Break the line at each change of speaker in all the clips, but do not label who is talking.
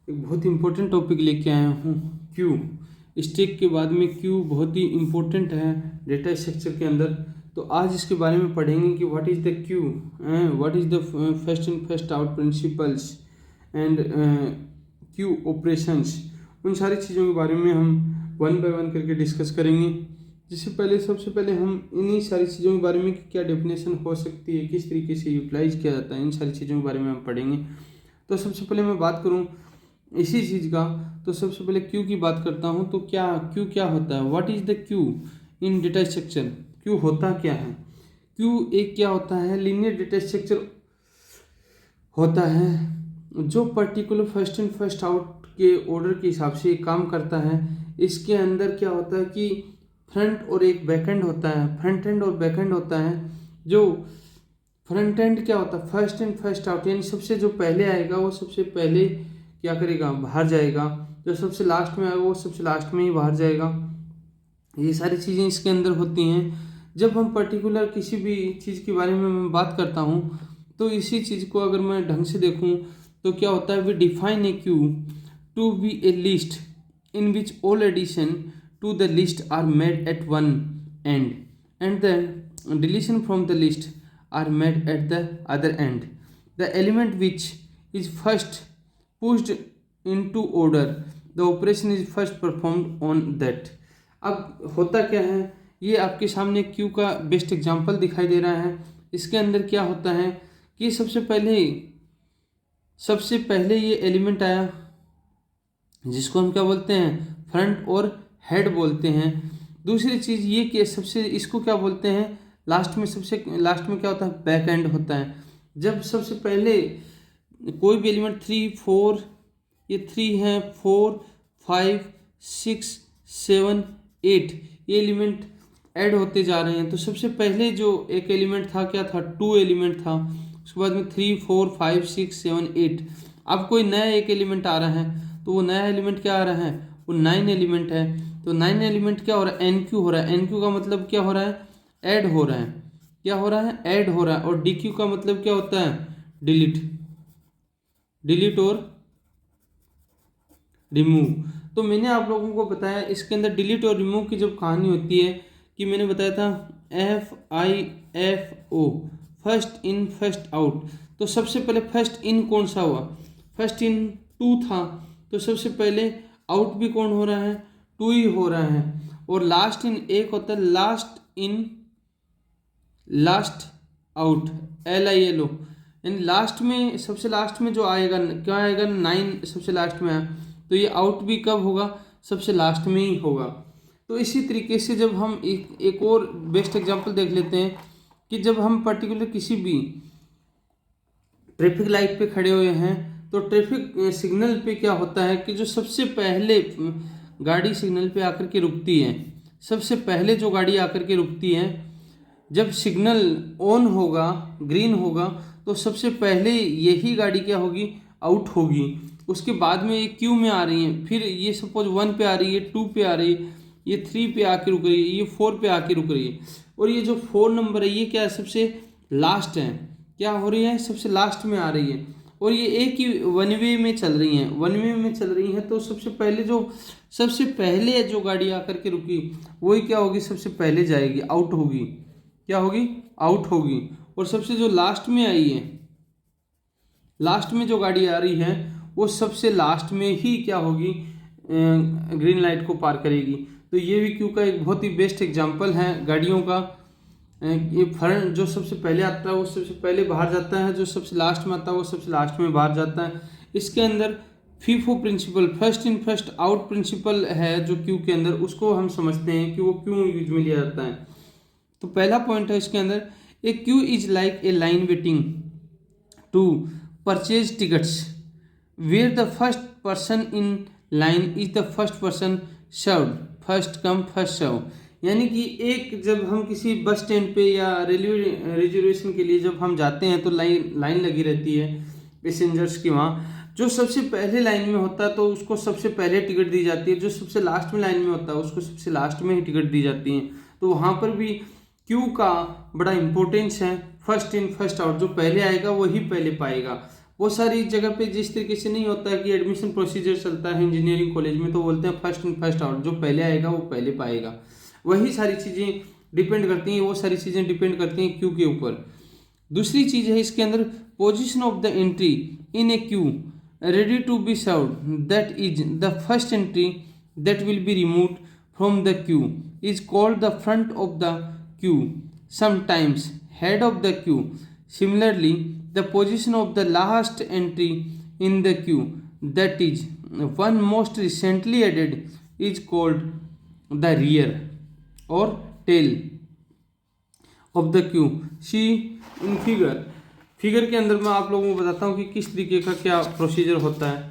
एक बहुत ही important topic लेके आया हूँ, क्यू। स्टैक के बाद में क्यू बहुत ही इम्पोर्टेंट है डेटा स्ट्रक्चर के अंदर। तो आज इसके बारे में पढ़ेंगे कि what is the Q, what is the first in first out principles and Q operations. उन सारी चीज़ों के बारे में हम वन बाय वन करके डिस्कस करेंगे। जिससे पहले सबसे पहले हम इन्हीं सारी चीज़ों के बारे में कि क्या डेफिनेशन हो सकती है, किस तरीके से यूटिलाइज किया जाता है, इन सारी चीज़ों के बारे में हम पढ़ेंगे। तो सबसे पहले मैं बात करूं इसी चीज़ का, तो सबसे पहले क्यू की बात करता हूं। तो क्या क्यू क्या होता है, what is the queue in data structure. Q होता क्या है? क्यू एक क्या होता है, लीनियर डेटा स्ट्रक्चर होता है जो particular first in first out के ऑर्डर के हिसाब से काम करता है। इसके अंदर क्या होता है कि फ्रंट और एक बैकएंड होता है, फ्रंट एंड और बैकएंड होता है। जो फ्रंट एंड क्या होता है, फर्स्ट इन फर्स्ट आउट, यानी सबसे जो पहले आएगा वो सबसे पहले क्या करेगा, बाहर जाएगा। जो सबसे लास्ट में आएगा वो सबसे लास्ट में ही बाहर जाएगा। ये सारी चीज़ें इसके अंदर होती हैं। जब हम पर्टिकुलर किसी भी चीज़ के बारे में मैं बात करता हूँ, तो इसी चीज़ को अगर मैं ढंग से देखूँ तो क्या होता है, we define a queue to be a list in which all addition to the list are made at one end and the deletion from the list are made at the other end. The element which is first pushed into order, the operation is first performed on that. अब होता क्या है, ये आपके सामने Q का best example दिखाई दे रहा है। इसके अंदर क्या होता है कि सबसे पहले ये एलिमेंट आया जिसको हम क्या बोलते हैं, फ्रंट और हेड बोलते हैं। दूसरी चीज़ ये कि सबसे इसको क्या बोलते हैं, लास्ट में सबसे लास्ट में क्या होता है, बैक एंड होता है। जब सबसे पहले कोई भी एलिमेंट 3 4, ये 3 है, 4 5 6 7 8, ये एलिमेंट ऐड होते जा रहे हैं। तो सबसे पहले जो एक एलिमेंट था क्या था, 2 एलिमेंट था। उसके बाद में 3 4 5 6 7 8। अब कोई नया एक एलिमेंट आ रहा है, तो वो नया एलिमेंट क्या आ रहा है, वो 9 एलिमेंट है। तो 9 एलिमेंट क्या हो रहा है, एन क्यू हो रहा है। एन क्यू का मतलब क्या हो रहा है, ऐड हो रहा है। क्या हो रहा है, ऐड हो रहा है। और डी क्यू का मतलब क्या होता है, डिलीट, डिलीट और रिमूव। तो मैंने आप लोगों को बताया इसके अंदर डिलीट और रिमूव की जब कहानी होती है कि मैंने बताया था FIFO, first in first out. तो सबसे पहले फर्स्ट इन कौन सा हुआ, फर्स्ट इन 2 था। तो सबसे पहले आउट भी कौन हो रहा है, 2 ही हो रहा है। और लास्ट इन एक होता है last in last out, LILO, यानी लास्ट में सबसे लास्ट में जो आएगा क्या आएगा, 9 सबसे लास्ट में आया। तो ये आउट भी कब होगा, सबसे लास्ट में ही होगा। तो इसी तरीके से जब हम एक और बेस्ट एग्जांपल देख लेते हैं कि जब हम पर्टिकुलर किसी भी ट्रैफिक लाइट पे खड़े हुए हैं, तो ट्रैफिक सिग्नल पे क्या होता है कि जो सबसे पहले गाड़ी सिग्नल पे आकर के रुकती है, सबसे पहले जो गाड़ी आकर के रुकती है, जब सिग्नल ऑन होगा, ग्रीन होगा, तो सबसे पहले यही गाड़ी क्या होगी, आउट होगी। उसके बाद में ये क्यू में आ रही है, फिर ये सपोज 1 पे आ रही है, 2 पे आ रही है, ये 3 पे आके रुक रही है, ये 4 पे आके रुक रही है। और ये जो 4 नंबर है ये क्या है, सबसे लास्ट है, क्या हो रही है, सबसे लास्ट में आ रही है। और ये एक ही वन वे में चल रही हैं, वन वे में चल रही हैं। तो सबसे पहले जो गाड़ी आकर के रुकी वही क्या होगी, सबसे पहले जाएगी, आउट होगी। क्या होगी, आउट होगी। और सबसे जो लास्ट में आई है, लास्ट में जो गाड़ी आ रही है वो सबसे लास्ट में ही क्या होगी, ग्रीन लाइट को पार करेगी। तो ये भी क्यू का एक बहुत ही बेस्ट एग्जांपल है गाड़ियों का। ये फ्रंट जो सबसे पहले आता है वो सबसे पहले बाहर जाता है, जो सबसे लास्ट में आता है वो सबसे लास्ट में बाहर जाता है। इसके अंदर FIFO principle, first in first out principle है जो क्यू के अंदर, उसको हम समझते हैं कि वो क्यों यूज में लिया जाता है। तो पहला पॉइंट है इसके अंदर, a queue is like a line waiting to purchase tickets where the first person in line is the first person served, first come first serve. यानी कि एक जब हम किसी बस स्टैंड पे या रेलवे रिजर्वेशन के लिए जब हम जाते हैं तो लाइन लगी रहती है पैसेंजर्स की। वहाँ जो सबसे पहले लाइन में होता है तो उसको सबसे पहले टिकट दी जाती है, जो सबसे लास्ट में लाइन में होता है उसको सबसे लास्ट में ही टिकट दी जाती है। तो वहाँ पर भी क्यू का बड़ा इंपॉर्टेंस है, फर्स्ट इन फर्स्ट आउट, जो पहले आएगा वही पहले पाएगा। वो सारी जगह पे जिस तरीके से नहीं होता है कि एडमिशन प्रोसीजर चलता है इंजीनियरिंग कॉलेज में, तो बोलते हैं फर्स्ट इन फर्स्ट आउट, जो पहले आएगा वो पहले पाएगा। वही सारी चीज़ें डिपेंड करती हैं, वो सारी चीज़ें डिपेंड करती हैं क्यू के ऊपर। दूसरी चीज़ है इसके अंदर position of the entry in a queue ready to be served, that is the first entry that will be removed from the queue is called the front of the queue, sometimes head of the queue. Similarly the position of the last entry in the queue, that is one most recently added, is called the rear or tail of the queue। See in figure के अंदर मैं आप लोगों को बताता हूँ कि किस तरीके का क्या प्रोसीजर होता है।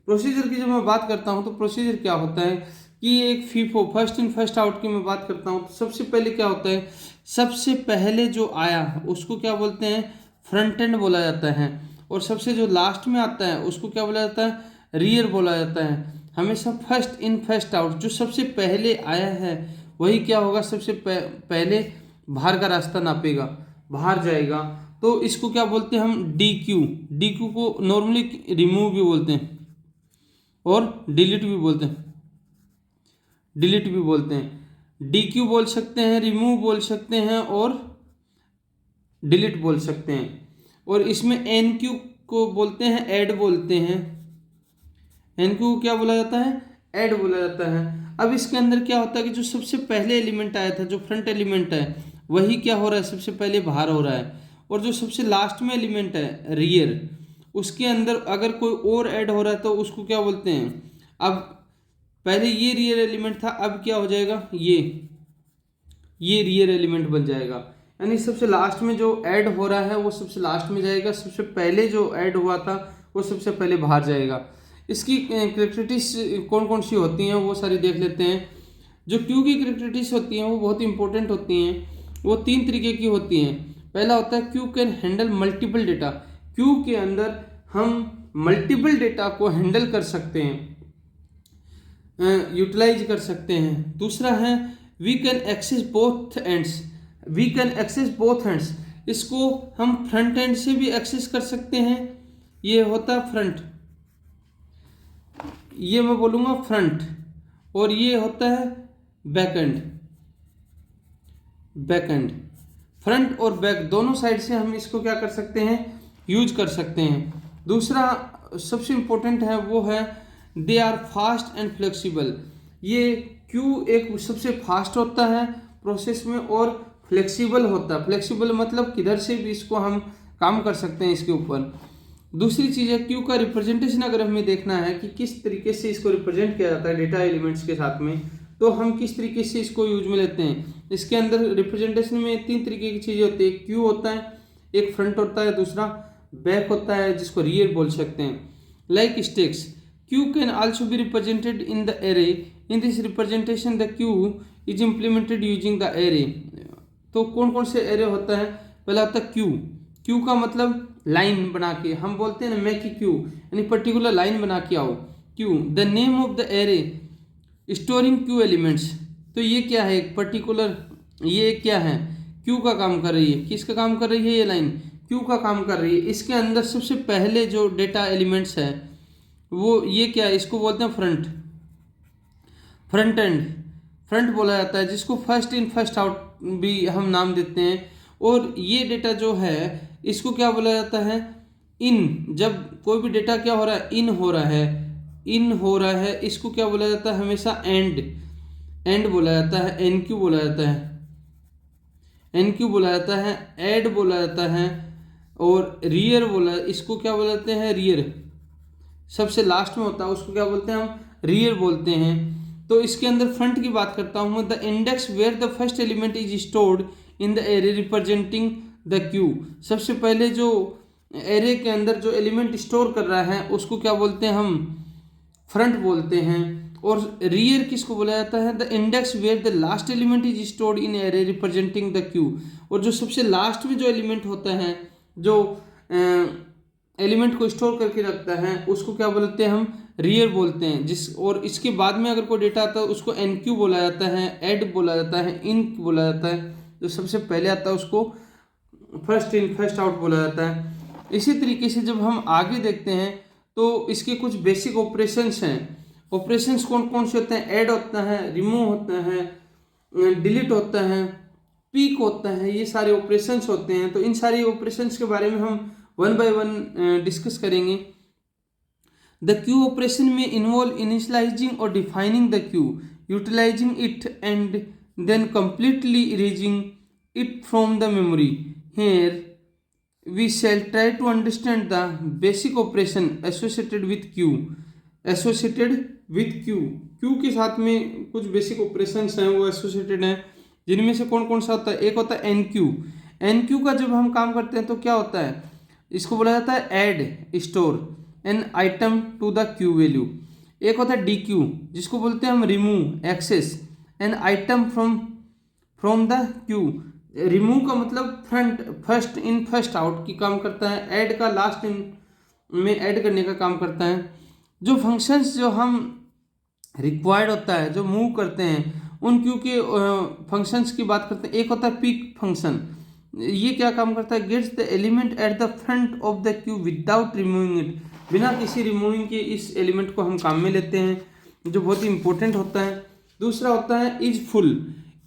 प्रोसीजर की जब मैं बात करता हूँ तो प्रोसीजर क्या होता है कि एक FIFO first in first out की मैं बात करता हूँ तो सबसे पहले क्या होता है, सबसे पहले जो आया उसको क्या बोलते हैं, फ्रंट एंड बोला जाता है, और सबसे जो लास्ट में आता है उसको क्या बोला जाता है, रियर बोला जाता है। हमेशा फर्स्ट इन फर्स्ट आउट, जो सबसे पहले आया है वही क्या होगा, सबसे पहले बाहर का रास्ता नापेगा, बाहर जाएगा, तो इसको क्या बोलते हैं हम, डी क्यू को नॉर्मली रिमूव भी बोलते हैं और डिलीट भी बोलते हैं। डी क्यू बोल सकते हैं, रिमूव बोल सकते हैं और डिलीट बोल सकते हैं। और इसमें एन क्यू को बोलते हैं ऐड बोलते हैं, एन क्यू को क्या बोला जाता है, ऐड बोला जाता है। अब इसके अंदर क्या होता है कि जो सबसे पहले एलिमेंट आया था, जो फ्रंट एलिमेंट है वही क्या हो रहा है, सबसे पहले बाहर हो रहा है, और जो सबसे लास्ट में एलिमेंट है रियर, उसके अंदर अगर कोई और ऐड हो रहा है तो उसको क्या बोलते हैं, अब पहले ये रियर एलिमेंट था, अब क्या हो जाएगा, ये रियर एलिमेंट बन जाएगा। यानी सबसे लास्ट में जो ऐड हो रहा है वो सबसे लास्ट में जाएगा, सबसे पहले जो ऐड हुआ था वो सबसे पहले बाहर जाएगा। इसकी कैरेक्टरिस्टिक्स कौन कौन सी होती हैं वो सारी देख लेते हैं। जो क्यू की कैरेक्टरिस्टिक्स होती हैं वो बहुत इंपॉर्टेंट होती हैं। वो 3 तरीके की होती हैं। पहला होता है Q can handle multiple data, Q के अंदर हम मल्टीपल डेटा को हैंडल कर सकते हैं, यूटिलाइज कर सकते हैं। दूसरा है we can access both ends, इसको हम फ्रंट एंड से भी एक्सेस कर सकते हैं, ये होता है फ्रंट, ये मैं बोलूँगा फ्रंट, और ये होता है बैक एंड। फ्रंट और बैक दोनों साइड से हम इसको क्या कर सकते हैं, यूज कर सकते हैं। दूसरा सबसे इम्पोर्टेंट है वो है they are fast and flexible, ये क्यू एक सबसे फास्ट होता है प्रोसेस में और फ्लेक्सिबल होता है। फ्लेक्सिबल मतलब किधर से भी इसको हम काम कर सकते हैं इसके ऊपर। दूसरी चीज़ है क्यू का रिप्रेजेंटेशन, अगर हमें देखना है कि किस तरीके से इसको रिप्रेजेंट किया जाता है डेटा एलिमेंट्स के साथ में, तो हम किस तरीके से इसको यूज में लेते हैं। इसके अंदर रिप्रेजेंटेशन में 3 तरीके की चीज़ें होती है, क्यू होता है, एक फ्रंट होता है, दूसरा बैक होता है जिसको रियर बोल सकते हैं। Like stacks, Q can also be represented in the array, in this representation the queue is implemented using the array. तो कौन कौन से एरे होता है, पहला होता है क्यू का मतलब लाइन बना के, हम बोलते हैं ना मैं कि क्यू, यानी पर्टिकुलर लाइन बना के आओ। Q the name of the array storing Q elements, तो ये क्या है, एक पर्टिकुलर, ये क्या है, क्यू का काम कर रही है। किसका काम कर रही है, ये लाइन क्यू का काम कर रही है। इसके अंदर सबसे पहले जो डेटा एलिमेंट्स है वो ये क्या है, इसको बोलते हैं फ्रंट एंड, फ्रंट बोला जाता है, जिसको फर्स्ट इन फर्स्ट आउट भी हम नाम देते हैं। और ये डेटा जो है इसको क्या बोला जाता है, इन, जब कोई भी डेटा क्या हो रहा है, इन हो रहा है, इसको क्या बोला जाता है, हमेशा एंड बोला जाता है, एनक्यू बोला जाता है, ऐड बोला जाता है, और रियर इसको क्या बोला जाते हैं, रियर सबसे लास्ट में होता है उसको क्या बोलते हैं हम, रियर बोलते हैं। तो इसके अंदर फ्रंट की बात करता हूँ, the index where the first element is stored in the array representing the queue, सबसे पहले जो एरे के अंदर जो एलिमेंट स्टोर कर रहा है उसको क्या बोलते हैं हम, फ्रंट बोलते हैं। और रियर किसको बोला जाता है, the index where the last element is stored in array representing the queue, और जो सबसे लास्ट में जो एलिमेंट होता है, जो एलिमेंट को स्टोर करके रखता है, उसको क्या बोलते हैं हम, रियर बोलते हैं। और इसके बाद में अगर कोई डेटा आता है उसको एनक्यू बोला जाता है, ऐड बोला जाता है, इन बोला जाता है। जो सबसे पहले आता है उसको फर्स्ट इन फर्स्ट आउट बोला जाता है। इसी तरीके से जब हम आगे देखते हैं तो इसके कुछ बेसिक ऑपरेशंस हैं। ऑपरेशंस कौन कौन से होते हैं? ऐड होता है, रिमूव होता है, डिलीट होता है, पीक होता है, ये सारे ऑपरेशंस होते हैं। तो इन सारे ऑपरेशंस के बारे में हम वन बाय वन डिस्कस करेंगे। द क्यू ऑपरेशन में इन्वॉल्व इनिशियलाइजिंग और defining the queue, utilising it and then completely erasing it from the memory. Here we shall try to understand the basic operation associated with queue. Associated with queue, queue के साथ में कुछ basic operations हैं वो associated हैं, जिनमें से कौन कौन सा होता है? एक होता है एन क्यू। एन क्यू का जब हम काम करते हैं तो क्या होता है? इसको बोला जाता है add store an item to the queue value. एक होता है डी क्यू, जिसको बोलते हैं हम remove access an item from the queue. Remove का मतलब फर्स्ट इन फर्स्ट आउट की काम करता है, ऐड का लास्ट इन में ऐड करने का काम करता है। जो फंक्शंस जो हम रिक्वायर्ड होता है जो मूव करते हैं उन क्यू के फंक्शंस की बात करते हैं। एक होता है पिक फंक्शन, ये क्या काम करता है? Gets the element at the front of the queue without removing it, बिना किसी रिमूविंग के इस एलिमेंट को हम काम में लेते हैं, जो बहुत ही इंपॉर्टेंट होता है। दूसरा होता है इज फुल।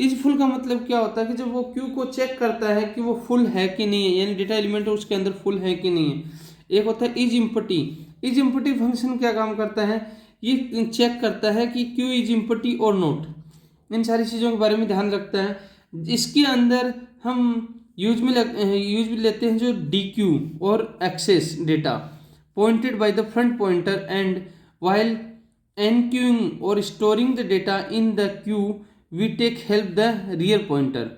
इज फुल का मतलब क्या होता है कि जब वो क्यू को चेक करता है कि वो फुल है कि नहीं है, यानी डेटा एलिमेंट उसके अंदर फुल है कि नहीं है। एक होता है is empty. Is empty function क्या काम करता है? ये चेक करता है कि क्यू इज इम्पटी और नोट, इन सारी चीज़ों के बारे में ध्यान रखता है। इसके अंदर हम यूज में लेते हैं जो डी क्यू और access data pointed by the front pointer and while enqueuing और storing the data in the queue we take help the rear pointer.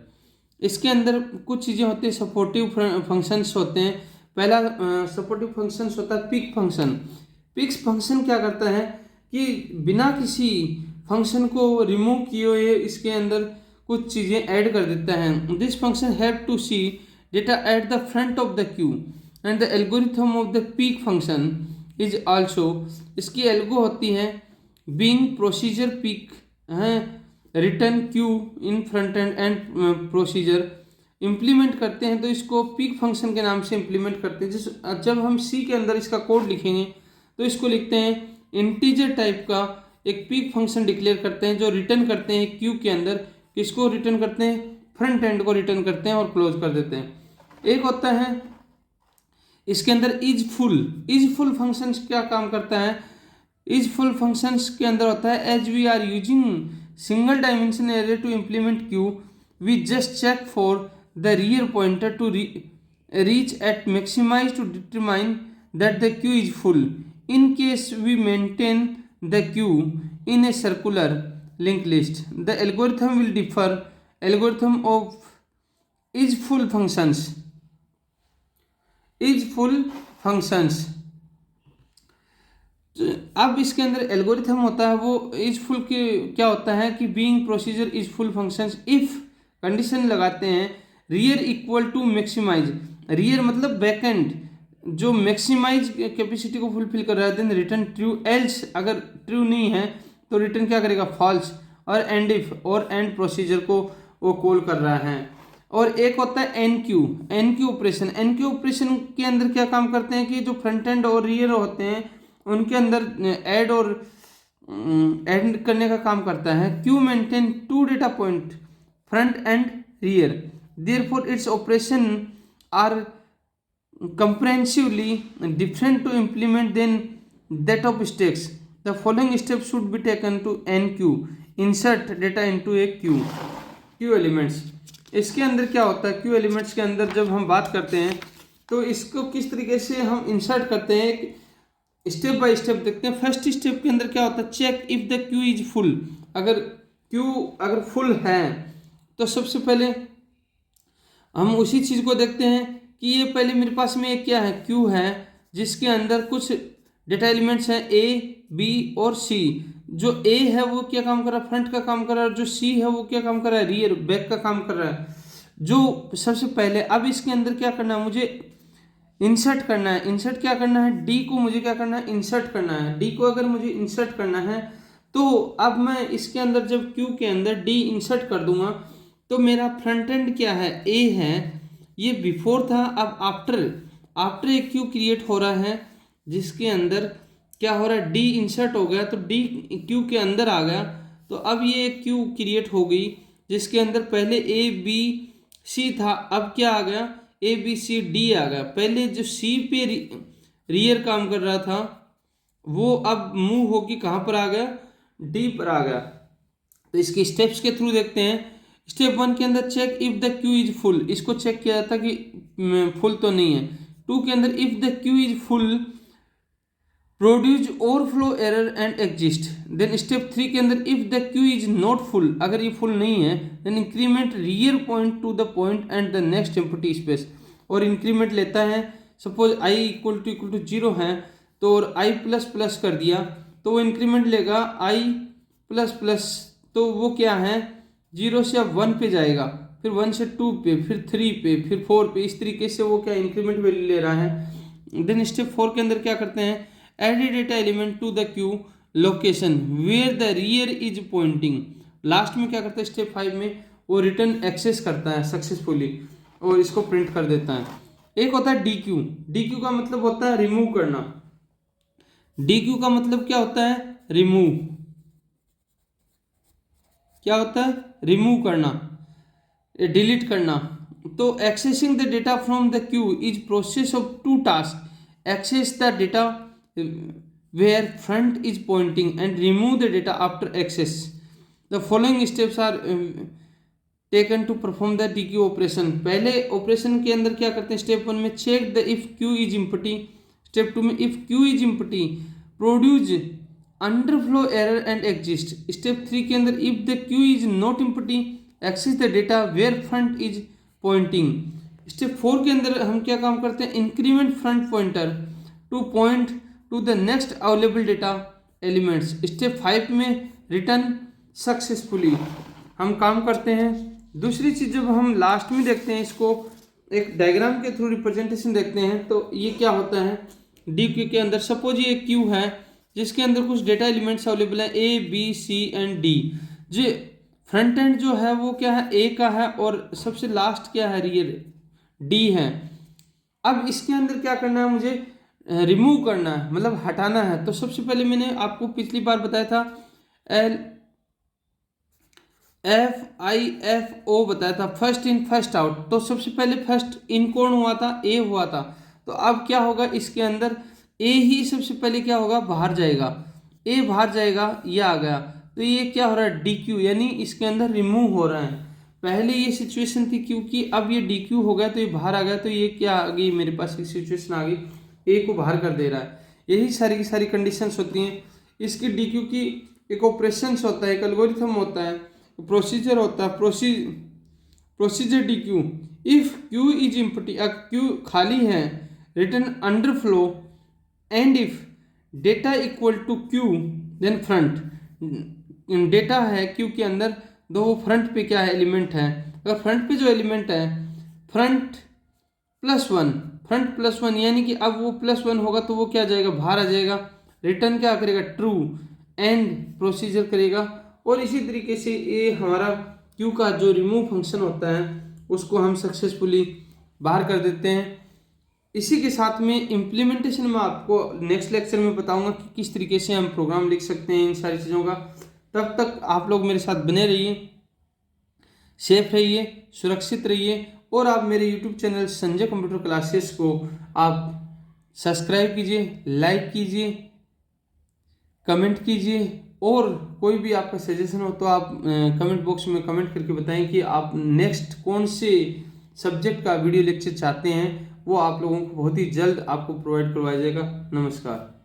इसके अंदर कुछ चीज़ें होती हैं, सपोर्टिव फंक्शंस होते हैं। पहला सपोर्टिव फंक्शंस होता है पिक फंक्शन। पिक्स फंक्शन क्या करता है कि बिना किसी फंक्शन को रिमूव किए हुए इसके अंदर कुछ चीज़ें ऐड कर देता है। This function help to see data at the front of the queue and the algorithm of the peek function is also, इसकी एल्गो होती है बीइंग प्रोसीजर पिक है return queue in front end procedure implement करते हैं तो इसको pick function के नाम से इम्प्लीमेंट करते हैं। जब हम सी के अंदर इसका कोड लिखेंगे तो इसको लिखते हैं इंटीजर टाइप का एक पिक फंक्शन डिक्लेयर करते हैं जो रिटर्न करते हैं क्यू के अंदर, किसको रिटर्न करते हैं? फ्रंट एंड को रिटर्न करते हैं और क्लोज कर देते हैं। एक होता है इसके अंदर is full. Is full function क्या काम करता है? इज फुल फंक्शंस के अंदर होता है as we are using single dimension array to implement queue we just check for the rear pointer to reach at maxsize to determine that the queue is full. In case we maintain the queue in a circular linked list. The algorithm will differ. Algorithm of is full functions. Is full functions. अब इसके अंदर algorithm होता है वो is full के क्या होता है कि बीइंग procedure is full functions if condition लगाते हैं rear equal to maxsize. Rear मतलब बैकएंड जो मैक्सिमाइज कैपेसिटी को फुलफिल कर रहा है, देन रिटर्न ट्रू। एल्स अगर ट्रू नहीं है तो रिटर्न क्या करेगा? फॉल्स। और एंड इफ और एंड प्रोसीजर को वो कॉल कर रहा है। और एक होता है enqueue. Enqueue operation. Enqueue operation के अंदर क्या काम करते हैं कि जो फ्रंट एंड और रियर होते हैं उनके अंदर ऐड और एंड करने का काम करता है। Queue maintain two data point front and rear, therefore its operation are comprehensively different to implement than that of stacks. The following steps should be taken to NQ. Insert data into a queue. Queue elements. इसके अंदर क्या होता है? Q elements के अंदर जब हम बात करते हैं तो इसको किस तरीके से हम इंसर्ट करते हैं स्टेप बाय स्टेप देखते हैं। फर्स्ट स्टेप के अंदर क्या होता है? Check if the queue is full. अगर क्यू अगर फुल है तो सबसे पहले हम उसी चीज़ को देखते हैं कि ये पहले मेरे पास में एक क्या है? क्यू है जिसके अंदर कुछ डेटा एलिमेंट्स हैं ए बी और सी। जो ए है वो क्या काम कर रहा है? फ्रंट का काम कर रहा है। और जो सी है वो क्या काम कर रहा है? रियर बैक का काम कर रहा है। जो सबसे पहले अब इसके अंदर क्या करना है? मुझे इंसर्ट करना है। इंसर्ट क्या करना है? डी को मुझे क्या करना है? इंसर्ट करना है। डी को अगर मुझे इंसर्ट करना है तो अब मैं इसके अंदर जब क्यू के अंदर डी इंसर्ट कर दूंगा तो मेरा फ्रंट एंड क्या है? ए है, ये बिफोर था, अब after. After a Q create हो रहा है जिसके अंदर क्या हो रहा है, डी इंसर्ट हो गया, तो डी क्यू के अंदर आ गया, तो अब ये क्यू क्रिएट हो गई जिसके अंदर पहले ए बी सी था, अब क्या आ गया, ए बी सी डी आ गया। पहले जो सी पे रियर काम कर रहा था वो अब मूव होके कहाँ पर आ गया, डी पर आ गया। तो इसके स्टेप्स के थ्रू देखते हैं। स्टेप 1 के अंदर check if the queue is full, इसको चेक किया था कि फुल तो नहीं है। 2 के अंदर if the queue is full produce overflow error and exit. Then step 3 के अंदर if the queue is not full, अगर ये फुल नहीं है then increment rear point to the point and the next empty space, और increment लेता है। Suppose I equal to 0 है तो और आई प्लस प्लस कर दिया तो वो इंक्रीमेंट लेगा आई प्लस प्लस, तो वो क्या है 0 से अब 1 पे जाएगा, फिर 1 से 2 पे, फिर 3 पे, फिर 4 पे, इस तरीके से वो क्या इंक्रीमेंट वैल्यू ले रहा है। देन स्टेप 4 के अंदर क्या करते हैं, add data element to the queue location where the rear is pointing. Last में क्या करता है स्टेप 5 में, वो रिटर्न एक्सेस करता है सक्सेसफुली और इसको प्रिंट कर देता है। एक होता है डी क्यू, डी क्यू का मतलब होता है रिमूव करना। डी क्यू का मतलब क्या होता है, रिमूव, क्या होता है, रिमूव करना, डिलीट करना। तो accessing the data from the queue is process of 2 task, access the data where front is pointing and remove the data after access. The following steps are taken to perform the DQ operation. पहले operation के अंदर क्या करते हैं, step 1 में check the if queue is empty, step 2 में if queue is empty produce underflow error and exit, step 3 के अंदर if the queue is not empty access the data where front is pointing. Step 4 के अंदर हम क्या काम करते हैं, increment front pointer to point to the next available data elements. Step 5 में रिटर्न सक्सेसफुली हम काम करते हैं। दूसरी चीज़ जब हम लास्ट में देखते हैं, इसको एक डायग्राम के थ्रू रिप्रेजेंटेशन देखते हैं, तो ये क्या होता है, डी क्यू के अंदर सपोज ये क्यू है जिसके अंदर कुछ डेटा एलिमेंट्स अवेलेबल है A B C and D. जो फ्रंट एंड जो है वो क्या है, ए का है, और सबसे लास्ट क्या है, रियर डी है। अब इसके अंदर क्या करना है, मुझे रिमूव करना है, मतलब हटाना है। तो सबसे पहले मैंने आपको पिछली बार बताया था FIFO बताया था, फर्स्ट इन फर्स्ट आउट। तो सबसे पहले फर्स्ट इन कौन हुआ था, ए हुआ था। तो अब क्या होगा, इसके अंदर ए ही सबसे पहले क्या होगा, बाहर जाएगा, ए बाहर जाएगा, ये आ गया। तो ये क्या हो रहा है, DQ, यानी इसके अंदर रिमूव हो रहा है। पहले ये सिचुएशन थी क्योंकि अब ये DQ हो गया तो ये बाहर आ गया, तो ये क्या आ गई, मेरे पास एक सिचुएशन आ गई, ए को बाहर कर दे रहा है। यही सारी की सारी कंडीशंस होती हैं। इसकी DQ की एक ऑपरेशंस होता है, एक एल्गोरिथम होता है, प्रोसीजर होता है, procedure DQ। If queue is empty, queue खाली है, return underflow, end if data equal to queue then front. Data है क्यू के अंदर, दो फ्रंट पे क्या है, एलिमेंट है। अगर फ्रंट पे जो एलिमेंट है फ्रंट +1, फ्रंट +1, यानी कि अब वो +1 होगा तो वो क्या जाएगा, बाहर आ जाएगा। रिटर्न क्या करेगा, ट्रू, एंड प्रोसीजर करेगा। और इसी तरीके से ये हमारा क्यू का जो रिमूव फंक्शन होता है उसको हम सक्सेसफुली बाहर कर देते हैं। इसी के साथ में इम्प्लीमेंटेशन में आपको नेक्स्ट लेक्चर में बताऊंगा कि किस तरीके से हम प्रोग्राम लिख सकते हैं इन सारी चीज़ों का। तब तक आप लोग मेरे साथ बने रहिए, सेफ रहिए, सुरक्षित रहिए, और आप मेरे YouTube channel Sanjay computer classes को आप सब्सक्राइब कीजिए, लाइक कीजिए, कमेंट कीजिए, और कोई भी आपका सजेशन हो तो आप कमेंट बॉक्स में कमेंट करके बताएं कि आप नेक्स्ट कौन से सब्जेक्ट का वीडियो लेक्चर चाहते हैं। वो आप लोगों को बहुत ही जल्द आपको प्रोवाइड करवाया जाएगा। नमस्कार।